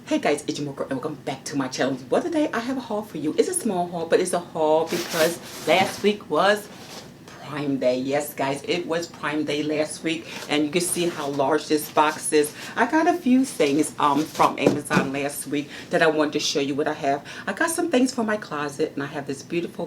Hey guys, it's Mooregirl and welcome back to my channel. Well, today I have a haul for you. It's a small haul, but it's a haul because last week was Prime Day. Yes guys, it was Prime Day last week, and you can see how large this box is. I got a few things from Amazon last week that I wanted to show you what I have. I got some things for my closet, and I have this beautiful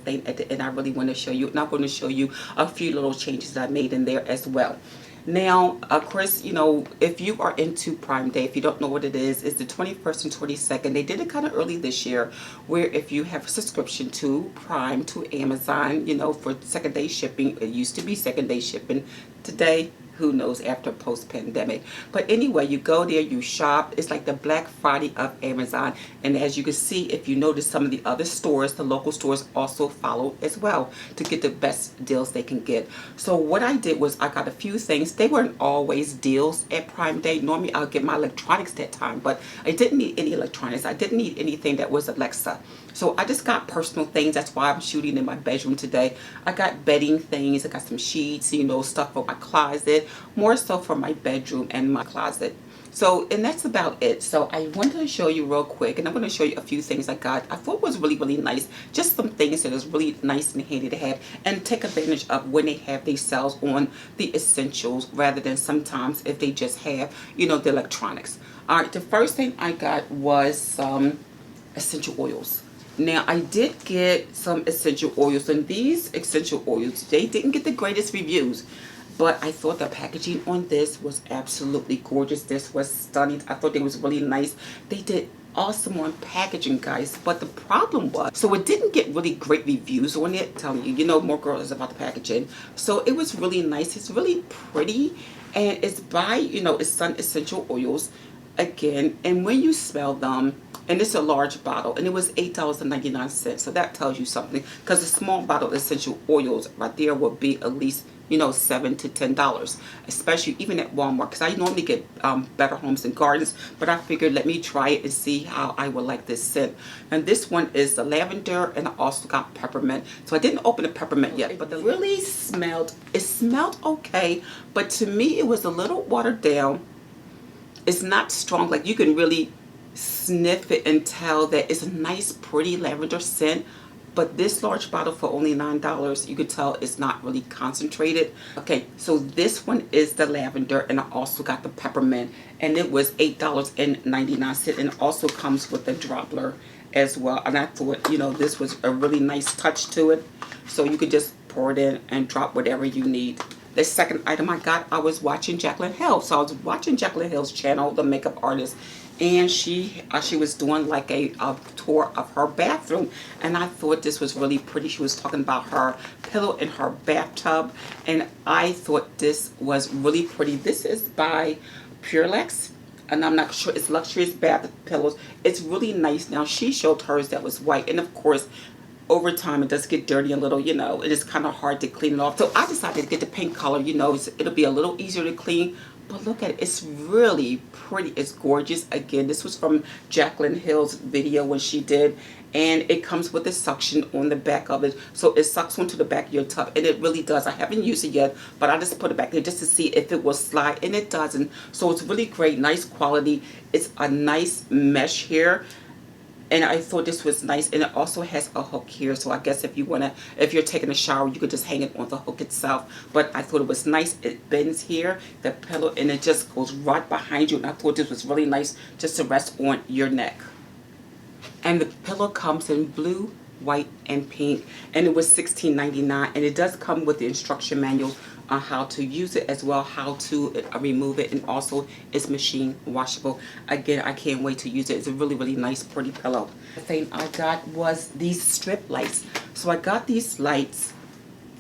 thing at the end I really want to show you, and I'm going to show you a few little changes that I made in there as well. Now, of course, you know, if you are into Prime Day, if you don't know what it is, it's the 21st and 22nd. They did it kind of early this year, where if you have a subscription to Prime, to Amazon, you know, for second day shipping, it used to be second day shipping. Today, who knows, after post-pandemic. But anyway, you go there, you shop. It's like the Black Friday of Amazon. And as you can see, if you notice, some of the other stores, the local stores, also follow as well to get the best deals they can get. So what I did was I got a few things. They weren't always deals at Prime Day. Normally I'll get my electronics that time, but I didn't need any electronics. I didn't need anything that was Alexa. So I just got personal things. That's why I'm shooting in my bedroom today. I got bedding things. I got some sheets, you know, stuff for my closet. More so for my bedroom and my closet. So, and that's about it. So I wanted to show you real quick, and I'm going to show you a few things I got. I thought was really nice. Just some things that is really nice and handy to have, and take advantage of when they have these sales on the essentials, rather than sometimes if they just have, you know, the electronics. All right, the first thing I got was some essential oils. Now, I did get some essential oils, and these essential oils, they didn't get the greatest reviews. But I thought the packaging on this was absolutely gorgeous. This was stunning. I thought it was really nice. They did awesome on packaging, guys. But the problem was, so it didn't get really great reviews on it. Telling you, you know, Mooregirl is about the packaging. So it was really nice. It's really pretty. And it's by, you know, it's Sun Essential Oils. Again, and when you smell them, and it's a large bottle, and it was $8.99. So that tells you something, because a small bottle of essential oils right there will be at least, you know, $7 to $10, especially even at Walmart, because I normally get Better Homes and Gardens, but I figured let me try it and see how I would like this scent. And this one is the lavender, and I also got peppermint. So I didn't open the peppermint yet, but it really smelled, it smelled okay, but to me it was a little watered down. It's not strong, like you can really sniff it and tell that it's a nice pretty lavender scent. But this large bottle for only $9, you could tell it's not really concentrated. Okay, so this one is the lavender, and I also got the peppermint, and it was $8.99, and it also comes with a dropper as well. And I thought, you know, this was a really nice touch to it. So you could just pour it in and drop whatever you need. The second item I got, I was watching Jaclyn Hill. So I was watching Jaclyn Hill's channel, the makeup artist, and she was doing like a tour of her bathroom, and I thought this was really pretty. She was talking about her pillow in her bathtub, and I thought this was really pretty. This is by PEULEX, and I'm not sure, it's luxurious bath pillows. It's really nice. Now she showed hers that was white, and of course over time it does get dirty a little, you know, it is kind of hard to clean it off. So I decided to get the pink color, you know, it'll be a little easier to clean. But look at it, it's really pretty, it's gorgeous. Again, this was from Jaclyn Hill's video when she did, and it comes with a suction on the back of it, so it sucks onto the back of your tub, and it really does. I haven't used it yet, but I just put it back there just to see if it will slide, and it doesn't. So it's really great, nice quality. It's a nice mesh here. And I thought this was nice, and it also has a hook here. So I guess if you wanna, if you're taking a shower, you could just hang it on the hook itself. But I thought it was nice. It bends here, the pillow, and it just goes right behind you. And I thought this was really nice just to rest on your neck. And the pillow comes in blue, white, and pink, and it was $16.99. And it does come with the instruction manual on how to use it, as well how to remove it, and also it's machine washable. Again, I can't wait to use it. It's a really nice pretty pillow. The thing I got was these strip lights. So I got these lights,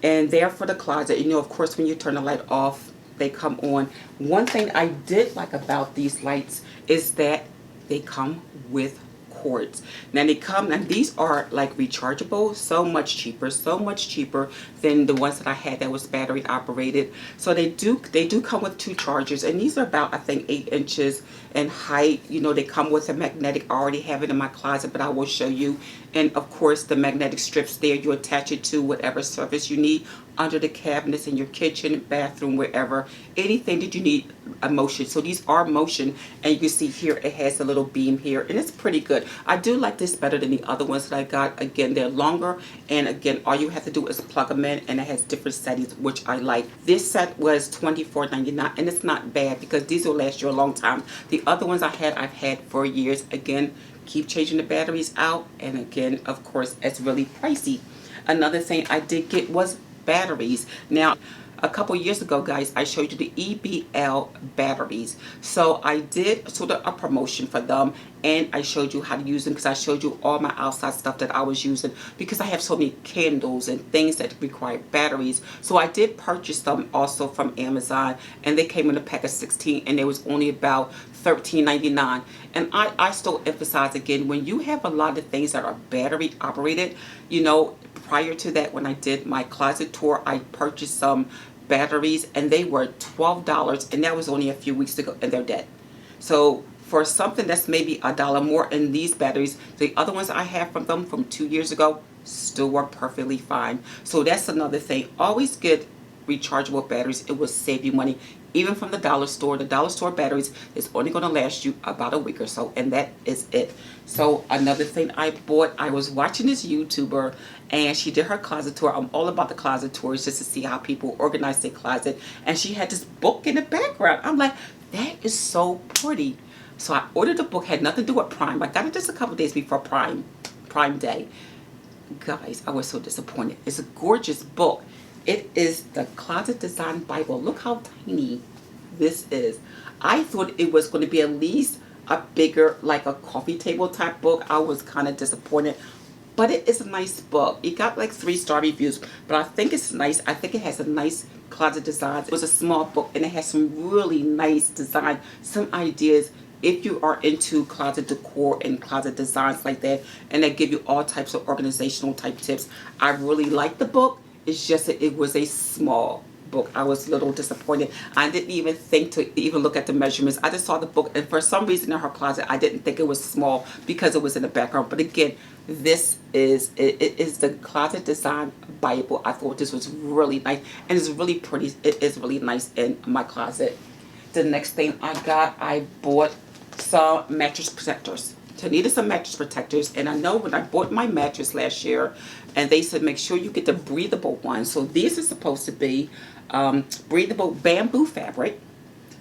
and they're for the closet. You know, of course, when you turn the light off, they come on. One thing I did like about these lights is that they come with cords. Now they come, and these are like rechargeable, so much cheaper than the ones that I had that was battery operated. So they do come with two chargers, and these are about, I think, 8 inches in height. You know, they come with a magnetic. I already have it in my closet, but I will show you. And of course the magnetic strips there, you attach it to whatever surface you need. under the cabinets in your kitchen, bathroom, wherever. Anything that you need a motion. So these are motion, and you can see here it has a little beam here, and it's pretty good. I do like this better than the other ones that I got. Again, they're longer, and again, all you have to do is plug them in, and it has different settings, which I like. This set was $24.99, and it's not bad because these will last you a long time. The other ones I've had for years. Again, keep changing the batteries out, and again, of course, it's really pricey. Another thing I did get was batteries. Now, a couple years ago, guys, I showed you the EBL batteries. So I did sort of a promotion for them, and I showed you how to use them because I showed you all my outside stuff that I was using because I have so many candles and things that require batteries. So I did purchase them also from Amazon, and they came in a pack of 16, and it was only about $13.99. And I still emphasize again, when you have a lot of things that are battery operated, you know, prior to that, when I did my closet tour, I purchased some batteries, and they were $12, and that was only a few weeks ago, and they're dead. So for something that's maybe $1 more in these batteries, the other ones I have from them from 2 years ago still work perfectly fine. So that's another thing. Always get rechargeable batteries. It will save you money. Even from the dollar store. The dollar store batteries is only going to last you about a week or so, and that is it. So another thing I bought, I was watching this YouTuber, and she did her closet tour. I'm all about the closet tours just to see how people organize their closet, and she had this book in the background. I'm like, that is so pretty. So I ordered the book. Had nothing to do with Prime. I got it just a couple days before Prime Day. Guys, I was so disappointed. It's a gorgeous book. It is the Closet Design Bible. Look how tiny this is. I thought it was going to be at least a bigger, like a coffee table type book. I was kind of disappointed. But it is a nice book. It got like 3-star reviews. But I think it's nice. I think it has a nice closet design. It was a small book, and it has some really nice design. Some ideas if you are into closet decor and closet designs like that. And they give you all types of organizational type tips. I really like the book. It's just that it was a small book. I was a little disappointed. I didn't even think to even look at the measurements. I just saw the book, and for some reason in her closet, I didn't think it was small because it was in the background. But again, this is it is the Closet Design Bible. I thought this was really nice, and it's really pretty. It is really nice in my closet. The next thing I bought some mattress protectors. So I needed some mattress protectors, and I know when I bought my mattress last year, and they said make sure you get the breathable one. So these are supposed to be breathable bamboo fabric.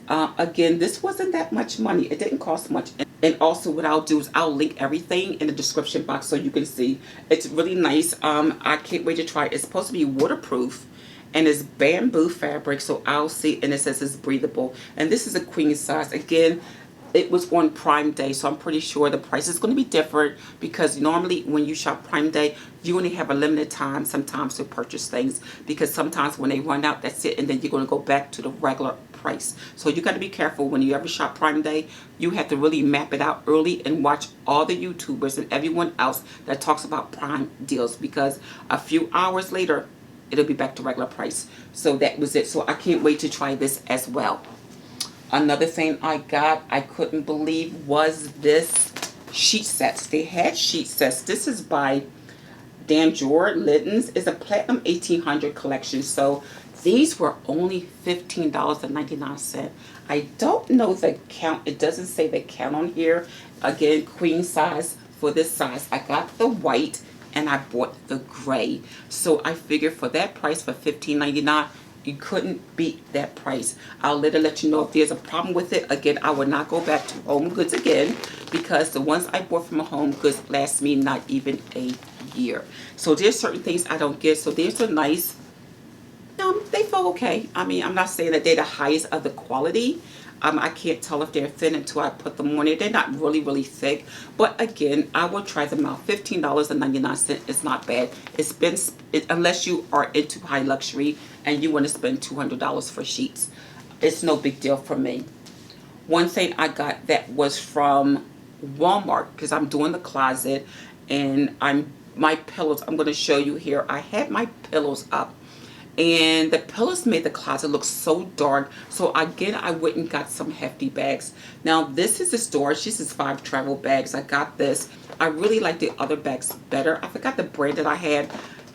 Again, this wasn't that much money. It didn't cost much. And also what I'll do is I'll link everything in the description box so you can see. It's really nice. I can't wait to try it. It's supposed to be waterproof, and it's bamboo fabric. So I'll see, and it says it's breathable. And this is a queen size. Again, it was on Prime Day, so I'm pretty sure the price is going to be different because normally when you shop Prime Day, you only have a limited time sometimes to purchase things because sometimes when they run out, that's it, and then you're going to go back to the regular price. So you got to be careful when you ever shop Prime Day. You have to really map it out early and watch all the YouTubers and everyone else that talks about Prime deals because a few hours later, it'll be back to regular price. So that was it. So I can't wait to try this as well. Another thing I got, I couldn't believe, was this sheet sets. They had sheet sets. This is by Danjor Linens. It's a Platinum 1800 collection. So these were only $15.99. I don't know the count. It doesn't say the count on here. Again, queen size for this size. I got the white and I bought the gray. So I figured for that price, for $15.99, you couldn't beat that price. I'll let you know if there's a problem with it. Again, I will not go back to Home Goods again because the ones I bought from Home Goods last me not even a year. So there's certain things I don't get. So there's a nice, they feel okay. I mean, I'm not saying that they're the highest of the quality. I can't tell if they're thin until I put them on it. They're not really, really thick. But again, I will try them out. $15.99 is not bad. Unless you are into high luxury and you want to spend $200 for sheets. It's no big deal for me. One thing I got that was from Walmart because I'm doing the closet and my pillows. I'm going to show you here. I had my pillows up. And the pillows made the closet look so dark. So again, I went and got some hefty bags. Now this is the storage. This is 5 travel bags. I got this. I really like the other bags better. I forgot the brand that I had.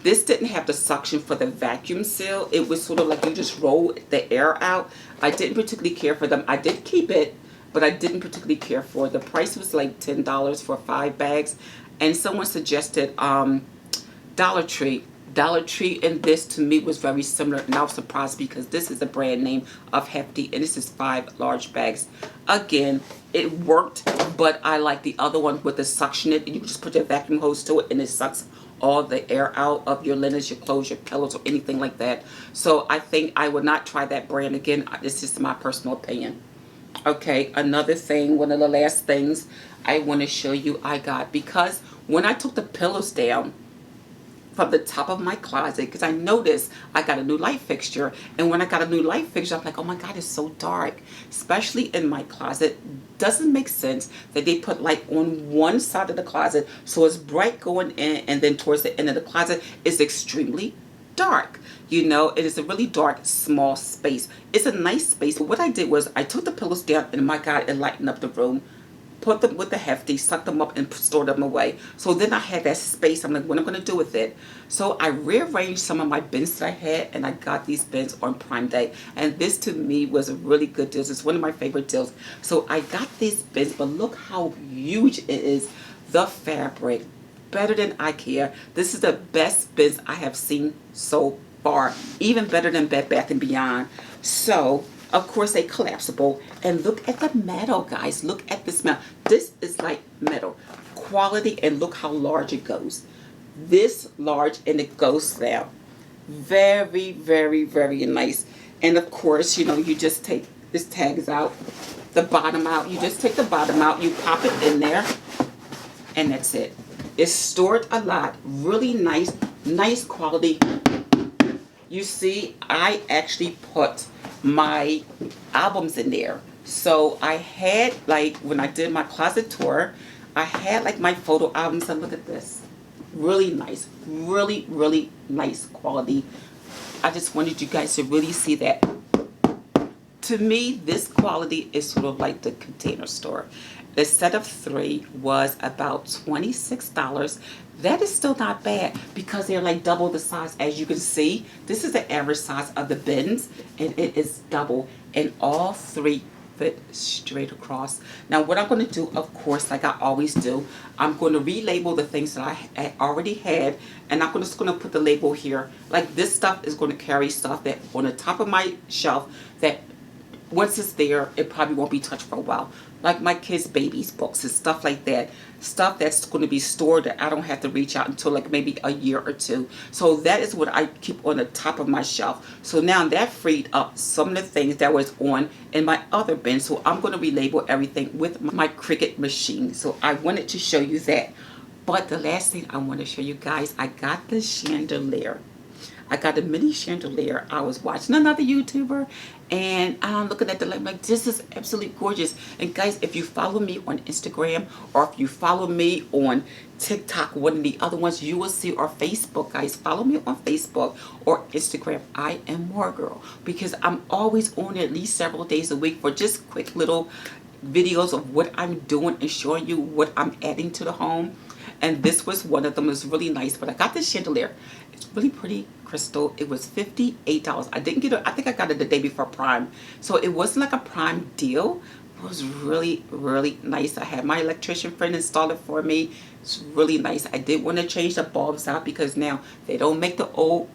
This didn't have the suction for the vacuum seal. It was sort of like you just roll the air out. I didn't particularly care for them. I did keep it, but I didn't particularly care for it. The price was like $10 for 5 bags. And someone suggested Dollar Tree. Dollar Tree, and this to me was very similar, and I was surprised because this is the brand name of Hefty, and this is 5 large bags. Again, it worked, but I like the other one with the suction it. You can just put your vacuum hose to it and it sucks all the air out of your linens, your clothes, your pillows, or anything like that. So I think I would not try that brand again. This is my personal opinion. Okay, another thing, one of the last things I want to show you I got, because when I took the pillows down from the top of my closet, because I noticed I got a new light fixture, and when I got a new light fixture, I'm like, oh my God, it's so dark, especially in my closet. Doesn't make sense that they put light on one side of the closet so it's bright going in, and then towards the end of the closet it's extremely dark. You know, it is a really dark, small space. It's a nice space. But what I did was I took the pillows down, and my God, it lightened up the room. Put them with the Hefty, suck them up, and store them away. So then I had that space. I'm like, what am I going to do with it? So I rearranged some of my bins that I had, and I got these bins on Prime Day. And this to me was a really good deal. It's one of my favorite deals. So I got these bins, but look how huge it is. The fabric, better than IKEA. This is the best bins I have seen so far. Even better than Bed Bath & Beyond. So of course, they collapsible, and look at the metal, guys. Look at this metal. This is like metal quality, and look how large it goes. This large, and it goes down. Very, very, very nice. And of course, you know, you just take this tags out, the bottom out. You just take the bottom out, you pop it in there, and that's it. It's stored a lot. Really nice, nice quality. You see, I actually put my albums in there. So I had, like, when I did my closet tour, I had like my photo albums, and look at this. Really nice. Really, really nice quality. I just wanted you guys to really see that. To me, this quality is sort of like the Container Store. The set of 3 was about $26. That is still not bad because they're like double the size. As you can see, this is the average size of the bins, and it is double, and all 3 fit straight across. Now what I'm going to do, of course, like I always do, I'm going to relabel the things that I already had, and I'm just going to put the label here. Like this stuff is going to carry stuff that on the top of my shelf that once it's there, it probably won't be touched for a while. Like my kids' babies books and stuff like that. Stuff that's going to be stored that I don't have to reach out until like maybe a year or 2. So that is what I keep on the top of my shelf. So now that freed up some of the things that was on in my other bin. So I'm going to relabel everything with my Cricut machine. So I wanted to show you that. But the last thing I want to show you guys, I got the chandelier. I got a mini chandelier. I was watching another YouTuber, and I'm looking at the light, like, this is absolutely gorgeous. And guys, if you follow me on Instagram, or if you follow me on Tik Tok, one of the other ones, you will see, or Facebook, guys, follow me on Facebook or Instagram. I am Mooregirl, because I'm always on at least several days a week for just quick little videos of what I'm doing and showing you what I'm adding to the home. And this was one of them. It was really nice. But I got this chandelier. It's really pretty crystal. It was $58. I didn't get it. I think I got it the day before Prime. So it wasn't like a Prime deal. It was really, really nice. I had my electrician friend install it for me. It's really nice. I did want to change the bulbs out because now they don't make the old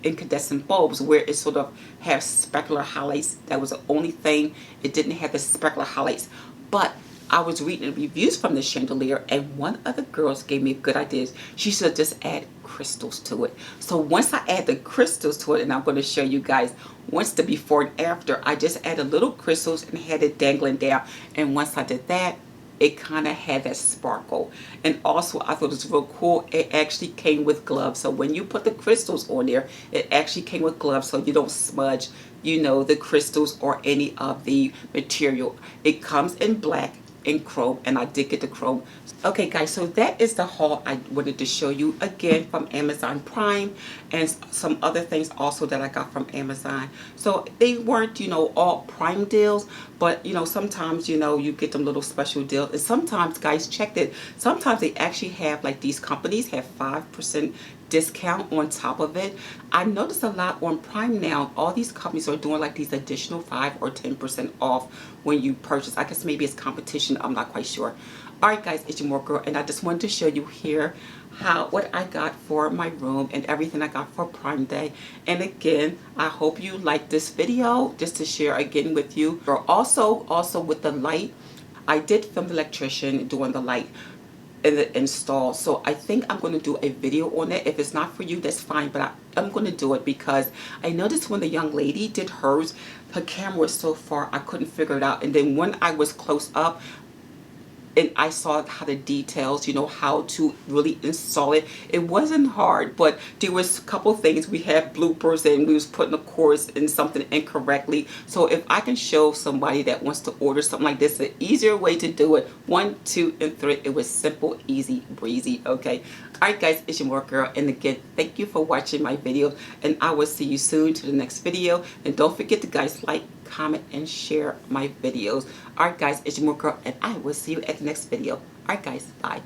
incandescent bulbs where it sort of has specular highlights. That was the only thing. It didn't have the specular highlights. But I was reading reviews from the chandelier, and one of the girls gave me good ideas. She said just add crystals to it. So once I add the crystals to it, and I'm going to show you guys once the before and after, I just added little crystals and had it dangling down. And once I did that, it kind of had that sparkle. And also I thought it was real cool. It actually came with gloves. So when you put the crystals on there, it actually came with gloves so you don't smudge, you know, the crystals or any of the material. It comes in black, in chrome, and I did get the chrome. Okay guys, so that is the haul I wanted to show you, again from Amazon Prime, and some other things also that I got from Amazon. So they weren't, you know, all Prime deals, but you know, sometimes, you know, you get them little special deals. And sometimes, guys, check it, sometimes they actually have, like, these companies have 5% discount on top of it. I noticed a lot on Prime now. All these companies are doing like these additional 5 or 10% off when you purchase. I guess maybe it's competition. I'm not quite sure. Alright guys, it's your Mooregirl, and I just wanted to show you here what I got for my room and everything I got for Prime Day. And again, I hope you like this video, just to share again with you. Or also with the light, I did film the electrician doing the light in the install, so I think I'm going to do a video on it. If it's not for you, that's fine, but I'm going to do it because I noticed when the young lady did hers, her camera was so far I couldn't figure it out, and then when I was close up and I saw how the details, you know, how to really install it. It wasn't hard, but there was a couple things. We had bloopers and we was putting the cords in something incorrectly. So if I can show somebody that wants to order something like this, an easier way to do it, 1, 2, and 3, it was simple, easy, breezy, okay? Alright guys, it's your Mooregirl, and again, thank you for watching my video, and I will see you soon to the next video. And don't forget to guys like, comment, and share my videos. Alright guys, it's your Mooregirl, and I will see you at the next video. Alright guys, bye.